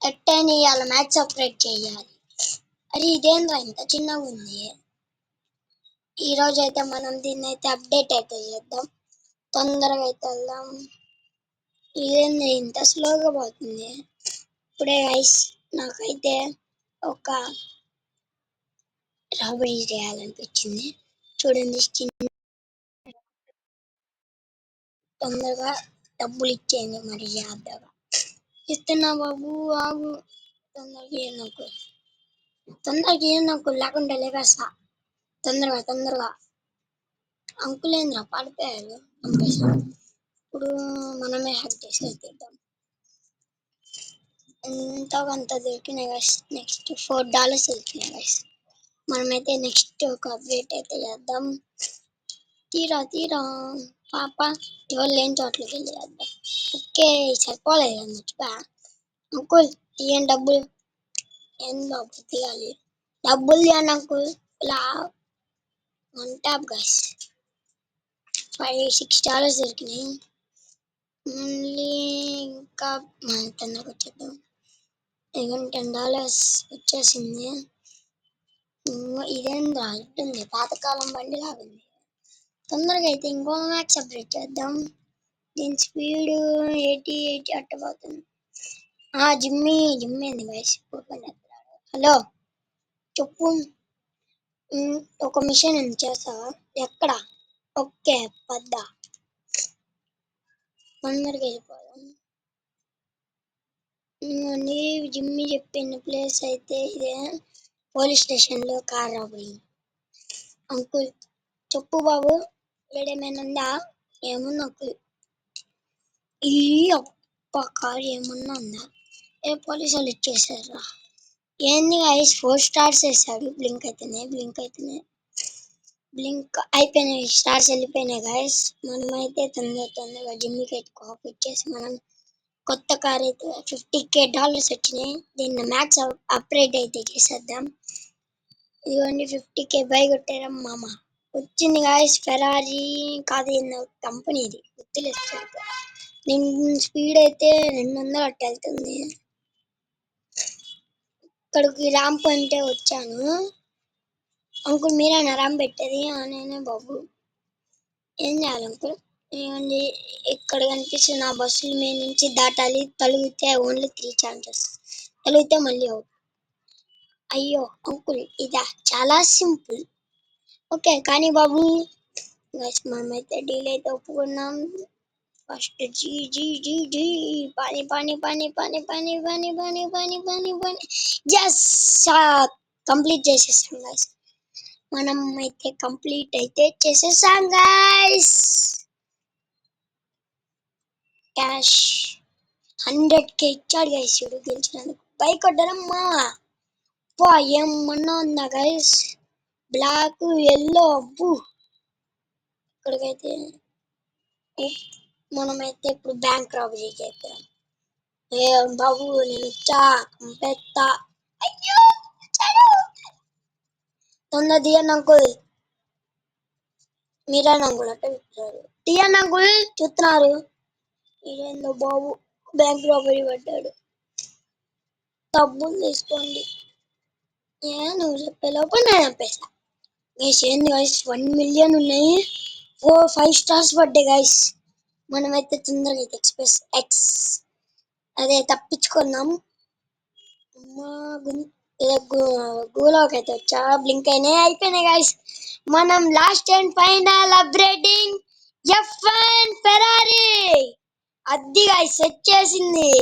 ఎట్టని ఇవాళ match update చేయాలి. అరే ఇదేంద్రా ఇంత చిన్నగా ఉంది. ఈ రోజు అయితే మనం దీన్ని అయితే అప్డేట్ అయితే చేద్దాం. తొందరగా అయితే వెళ్దాం. ఇదేంది ఇంత స్లోగా పోతుంది. ఇప్పుడే గైస్ నాకైతే ఒక రాబరీ చేయాలనిపించింది. చూడండి తొందరగా డబ్బులు ఇచ్చేయండి మరి జాగ్రత్తగా. ఇస్తున్నా బాబు ఆగు. తొందరగా నాకు లేకుండా లేవేస్తా. తొందరగా అంకులేంద్రా పడిపోయారు. ఇప్పుడు మనమే హ్యాక్ చేసి తీద్దాం. ఎంతోకంత దొరికినాయి గైస్. నెక్స్ట్ $4 దొరికినాయి గైస్. మనమైతే నెక్స్ట్ ఒక అప్డేట్ అయితే చేద్దాం. తీరా పాప ఎవరు లేని చోట్లకి వెళ్ళి చేద్దాం. ఓకే సరిపోలేదు మర్చిపోయా. అంకుల్ తీయండి డబ్బులు. ఏం డబ్బులు తీయాలి? డబ్బులు తీయండి అంకుల్. ఇలా వన్ ట్యాప్ గైస్. $6 దొరికినాయి. మళ్ళీ ఇంకా తొందరగా వచ్చేద్దాం. $10 వచ్చేసింది. ఇదేందా ఇట్టుంది పాతకాలం బండి లాగుంది. తొందరగా అయితే ఇంకో మ్యాచ్ అప్డేట్ చేద్దాం. దీని స్పీడ్ 80 అట్ట పోతుంది. జిమ్మి ఏంది గైస్? హలో చెప్పు. ఒక మిషన్ ఉంది చేస్తావా? ఎక్కడ? ఓకే పద్దా తొందరగా వెళ్ళిపోదాం. జిమ్మి చెప్పిన ప్లేస్ అయితే ఇదే. పోలీస్ స్టేషన్ లో కార్ రాబోయి. అంకుల్ చెప్పు బాబు ఏడేమైనా ఉందా? ఏముంది అంకుల్? ఈ అప్ప కార్ ఏమన్నా ఉందా? పోలీసు వాళ్ళు ఇచ్చేసారా? ఏంది గైస్ 4 స్టార్స్ వేసాడు. బ్లింక్ అయితేనే బ్లింక్ అయిపోయినాయి. స్టార్స్ వెళ్ళిపోయినాయి గైస్. మనమైతే తొందరగా జిమ్మికి అయితే కాపీ ఇచ్చేసి మనం కొత్త కార్ అయితే $50,000 వచ్చినాయి. దీన్ని మ్యాక్స్ అప్గ్రేడ్ అయితే చేసేద్దాం. ఇదిగోండి 50K బై కొట్టారా మామ. వచ్చింది గాయస్ ఫెరారీ కాదు కంపెనీ ఇది గుర్తులేదు. దీని స్పీడ్ అయితే 200 అట్ట వెళ్తుంది. ఇక్కడికి ర్యాంప్ అంటే వచ్చాను. అంకుల్ మీరేనా ర్యాంప్ పెట్టేది? నేనే బాబు. ఏం చేయాలి అంకుల్? ఏమండి ఇక్కడ కనిపిస్తున్న బస్సుల మీద నుంచి దాటాలి. తలిగితే ఓన్లీ 3 ఛాన్సెస్. తలిగితే మళ్ళీ అవుట్. అయ్యో అంకుల్ ఇదా చాలా సింపుల్. ఓకే కానీ బాబు మనమైతే డీల్ అయితే ఒప్పుకున్నాం. ఫస్ట్ జీ పాని జస్ కంప్లీట్ చేసేసాం గైస్. మనం అయితే కంప్లీట్ అయితే చేసేసాం గైస్. క్యాష్ 100K ఇచ్చాడు గైస్. చూడు గెలిచినందుకు బైక్ కొట్టడమ్మా. ఏమన్నా ఉందా గైస్? బ్లాక్ ఎల్లో అబ్బు. ఇక్కడికైతే మనమైతే ఇప్పుడు బ్యాంక్ రాబరీ చేద్దాం. ఏ బాబు నేను వచ్చా కంపెత్తా. అయ్యో తొందర తీయండి అంకుల్. మీరేనా అంకుల్ అట్ట చెప్తున్నారు? తీయండి అంకుల్ చూస్తున్నారు. ఇదేందో బాబు బ్యాంక్ రాబరీ పడ్డాడు. డబ్బులు తీసుకోండి. నువ్వు చెప్పే లోపల నేను చంపేస్తా. ఏంది గైస్ 1 మిలియన్ ఉన్నాయి. 5 స్టార్స్ పడ్డాయి గైస్. మనమైతే తొందరగా అయితే ఎక్స్ప్రెస్ ఎక్స్ అదే తప్పించుకున్నాం. గూలోకి అయితే వచ్చా. బ్లింక్ అయిపోయినాయి గైస్. మనం last and final upgrading F1 Ferrari. అది గైస్ సెట్ చేసింది.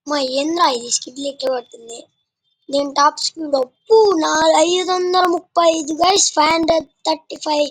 మా ఏంద్రా ఇది స్కిడ్ ఎట్లా పడుతుంది? దీని టాప్ స్పీడ్ 535 గైస్ 535